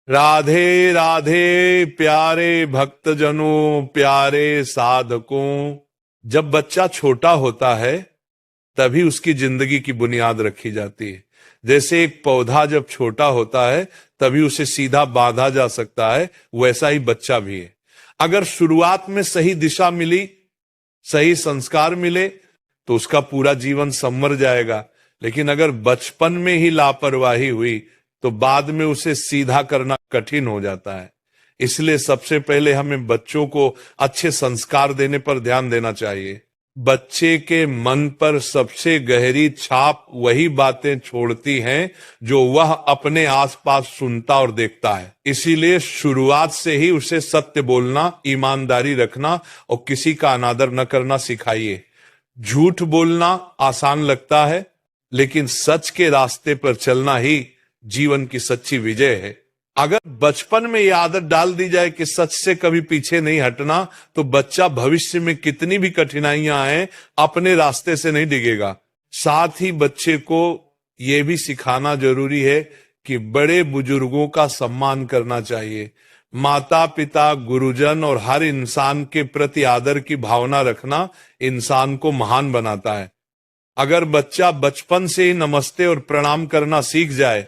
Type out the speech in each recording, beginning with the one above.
राधे राधे प्यारे भक्तजनों, प्यारे साधकों। जब बच्चा छोटा होता है तभी उसकी जिंदगी की बुनियाद रखी जाती है। जैसे एक पौधा जब छोटा होता है तभी उसे सीधा बांधा जा सकता है, वैसा ही बच्चा भी है। अगर शुरुआत में सही दिशा मिली, सही संस्कार मिले तो उसका पूरा जीवन संवर जाएगा। लेकिन अगर बचपन में ही लापरवाही हुई तो बाद में उसे सीधा करना कठिन हो जाता है। इसलिए सबसे पहले हमें बच्चों को अच्छे संस्कार देने पर ध्यान देना चाहिए। बच्चे के मन पर सबसे गहरी छाप वही बातें छोड़ती हैं जो वह अपने आसपास सुनता और देखता है। इसीलिए शुरुआत से ही उसे सत्य बोलना, ईमानदारी रखना और किसी का अनादर न करना सिखाइए। झूठ बोलना आसान लगता है, लेकिन सच के रास्ते पर चलना ही जीवन की सच्ची विजय है। अगर बचपन में यह आदत डाल दी जाए कि सच से कभी पीछे नहीं हटना, तो बच्चा भविष्य में कितनी भी कठिनाइयां आए अपने रास्ते से नहीं डिगेगा। साथ ही बच्चे को यह भी सिखाना जरूरी है कि बड़े बुजुर्गों का सम्मान करना चाहिए। माता पिता, गुरुजन और हर इंसान के प्रति आदर की भावना रखना इंसान को महान बनाता है। अगर बच्चा बचपन से ही नमस्ते और प्रणाम करना सीख जाए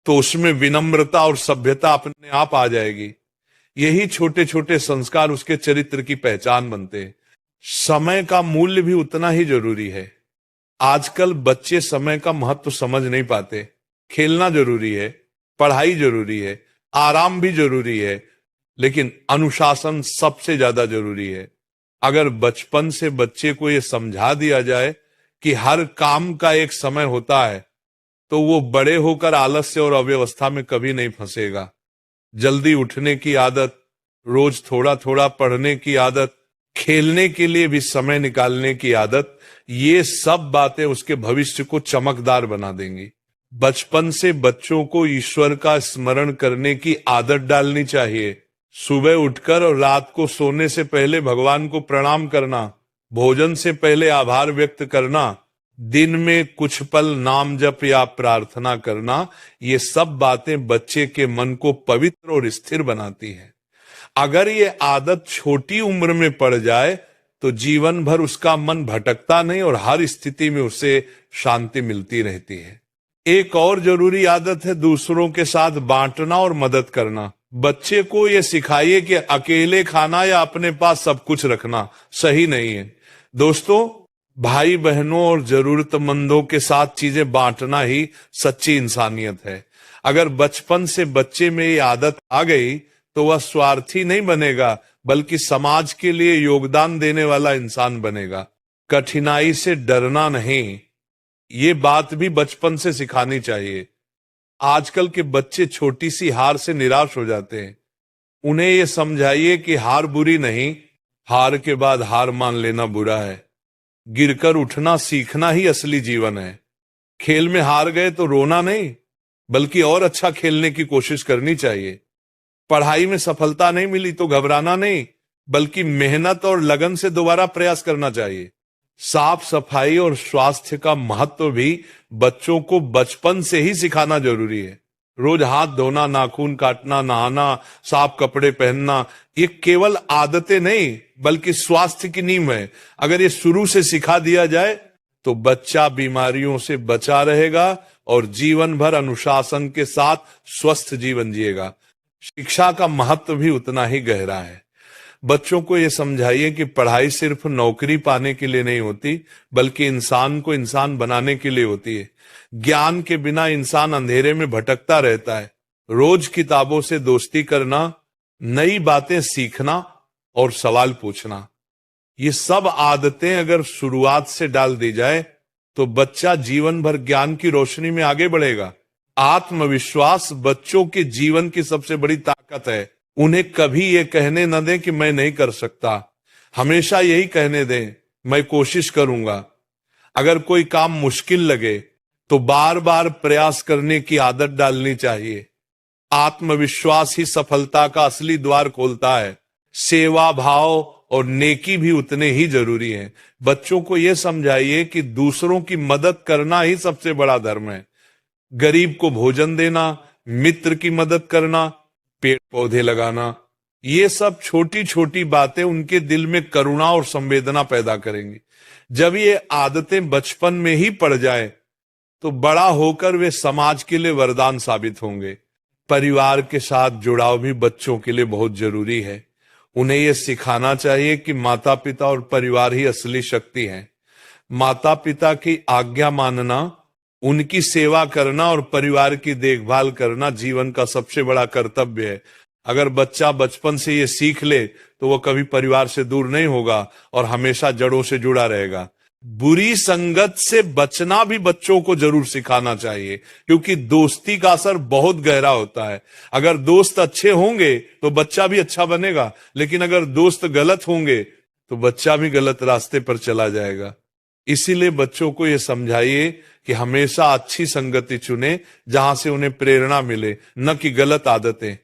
तो उसमें विनम्रता और सभ्यता अपने आप आ जाएगी। यही छोटे छोटे संस्कार उसके चरित्र की पहचान बनते हैं। समय का मूल्य भी उतना ही जरूरी है। आजकल बच्चे समय का महत्व समझ नहीं पाते। खेलना जरूरी है, पढ़ाई जरूरी है, आराम भी जरूरी है, लेकिन अनुशासन सबसे ज्यादा जरूरी है। अगर बचपन से बच्चे को यह समझा दिया जाए कि हर काम का एक समय होता है, तो वो बड़े होकर आलस्य और अव्यवस्था में कभी नहीं फंसेगा। जल्दी उठने की आदत, रोज थोड़ा थोड़ा पढ़ने की आदत, खेलने के लिए भी समय निकालने की आदत, ये सब बातें उसके भविष्य को चमकदार बना देंगी। बचपन से बच्चों को ईश्वर का स्मरण करने की आदत डालनी चाहिए। सुबह उठकर और रात को सोने से पहले भगवान को प्रणाम करना, भोजन से पहले आभार व्यक्त करना, दिन में कुछ पल नाम जप या प्रार्थना करना, ये सब बातें बच्चे के मन को पवित्र और स्थिर बनाती हैं। अगर ये आदत छोटी उम्र में पड़ जाए तो जीवन भर उसका मन भटकता नहीं और हर स्थिति में उसे शांति मिलती रहती है। एक और जरूरी आदत है दूसरों के साथ बांटना और मदद करना। बच्चे को यह सिखाइए कि अकेले खाना या अपने पास सब कुछ रखना सही नहीं है। दोस्तों, भाई बहनों और जरूरतमंदों के साथ चीजें बांटना ही सच्ची इंसानियत है। अगर बचपन से बच्चे में ये आदत आ गई तो वह स्वार्थी नहीं बनेगा, बल्कि समाज के लिए योगदान देने वाला इंसान बनेगा। कठिनाई से डरना नहीं, ये बात भी बचपन से सिखानी चाहिए। आजकल के बच्चे छोटी सी हार से निराश हो जाते हैं। उन्हें ये समझाइए कि हार बुरी नहीं, हार के बाद हार मान लेना बुरा है। गिरकर उठना सीखना ही असली जीवन है। खेल में हार गए तो रोना नहीं, बल्कि और अच्छा खेलने की कोशिश करनी चाहिए। पढ़ाई में सफलता नहीं मिली तो घबराना नहीं, बल्कि मेहनत और लगन से दोबारा प्रयास करना चाहिए। साफ सफाई और स्वास्थ्य का महत्व भी बच्चों को बचपन से ही सिखाना जरूरी है। रोज हाथ धोना, नाखून काटना, नहाना, साफ कपड़े पहनना, ये केवल आदतें नहीं बल्कि स्वास्थ्य की नींव है। अगर ये शुरू से सिखा दिया जाए तो बच्चा बीमारियों से बचा रहेगा और जीवन भर अनुशासन के साथ स्वस्थ जीवन जिएगा। शिक्षा का महत्व भी उतना ही गहरा है। बच्चों को यह समझाइए कि पढ़ाई सिर्फ नौकरी पाने के लिए नहीं होती, बल्कि इंसान को इंसान बनाने के लिए होती है। ज्ञान के बिना इंसान अंधेरे में भटकता रहता है। रोज किताबों से दोस्ती करना, नई बातें सीखना और सवाल पूछना, ये सब आदतें अगर शुरुआत से डाल दी जाए तो बच्चा जीवन भर ज्ञान की रोशनी में आगे बढ़ेगा। आत्मविश्वास बच्चों के जीवन की सबसे बड़ी ताकत है। उन्हें कभी ये कहने न दें कि मैं नहीं कर सकता, हमेशा यही कहने दें, मैं कोशिश करूंगा। अगर कोई काम मुश्किल लगे तो बार बार प्रयास करने की आदत डालनी चाहिए। आत्मविश्वास ही सफलता का असली द्वार खोलता है। सेवा भाव और नेकी भी उतने ही जरूरी हैं। बच्चों को यह समझाइए कि दूसरों की मदद करना ही सबसे बड़ा धर्म है। गरीब को भोजन देना, मित्र की मदद करना, पेड़ पौधे लगाना, ये सब छोटी छोटी बातें उनके दिल में करुणा और संवेदना पैदा करेंगी। जब ये आदतें बचपन में ही पड़ जाए तो बड़ा होकर वे समाज के लिए वरदान साबित होंगे। परिवार के साथ जुड़ाव भी बच्चों के लिए बहुत जरूरी है। उन्हें यह सिखाना चाहिए कि माता पिता और परिवार ही असली शक्ति है। माता पिता की आज्ञा मानना, उनकी सेवा करना और परिवार की देखभाल करना जीवन का सबसे बड़ा कर्तव्य है। अगर बच्चा बचपन से ये सीख ले तो वो कभी परिवार से दूर नहीं होगा और हमेशा जड़ों से जुड़ा रहेगा। बुरी संगत से बचना भी बच्चों को जरूर सिखाना चाहिए, क्योंकि दोस्ती का असर बहुत गहरा होता है। अगर दोस्त अच्छे होंगे तो बच्चा भी अच्छा बनेगा, लेकिन अगर दोस्त गलत होंगे तो बच्चा भी गलत रास्ते पर चला जाएगा। इसीलिए बच्चों को यह समझाइए कि हमेशा अच्छी संगति चुने, जहां से उन्हें प्रेरणा मिले, न कि गलत आदतें।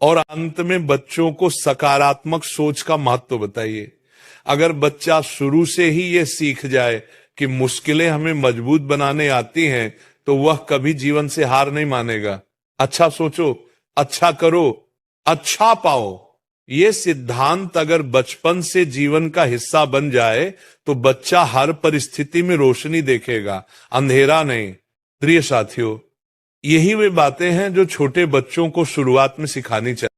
और अंत में बच्चों को सकारात्मक सोच का महत्व बताइए। अगर बच्चा शुरू से ही ये सीख जाए कि मुश्किलें हमें मजबूत बनाने आती हैं, तो वह कभी जीवन से हार नहीं मानेगा। अच्छा सोचो, अच्छा करो, अच्छा पाओ, ये सिद्धांत अगर बचपन से जीवन का हिस्सा बन जाए तो बच्चा हर परिस्थिति में रोशनी देखेगा, अंधेरा नहीं। प्रिय साथियों, यही वे बातें हैं जो छोटे बच्चों को शुरुआत में सिखानी चाहिए।